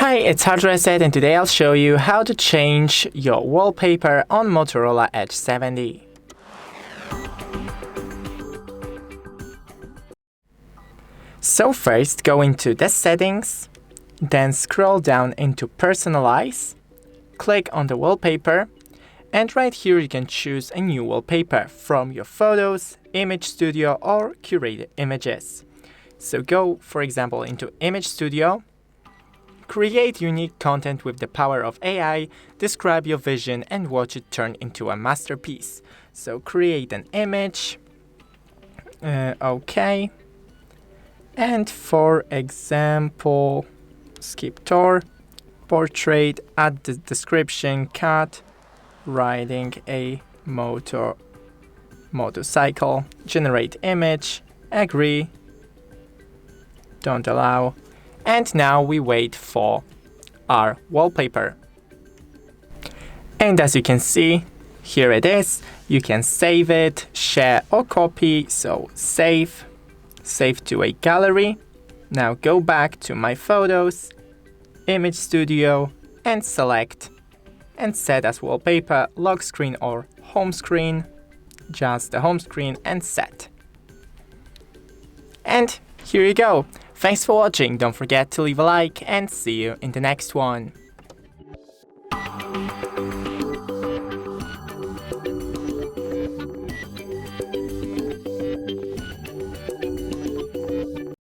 Hi, it's HardReset and today I'll show you how to change your wallpaper on Motorola Edge 70. So first go into the settings, then scroll down into Personalize, click on the wallpaper, and right here you can choose a new wallpaper from your photos, image studio or curated images. So go for example into Image Studio. Create unique content with the power of AI, describe your vision and watch it turn into a masterpiece. So create an image, OK, and for example, skip tour, portrait, add the description, cat, riding a motorcycle, generate image, agree, don't allow. And now we wait for our wallpaper. And as you can see, here it is. You can save it, share or copy. So save to a gallery. Now go back to my photos, Image Studio and select and set as wallpaper, lock screen or home screen. Just the home screen and set. And here you go. Thanks for watching, don't forget to leave a like and see you in the next one.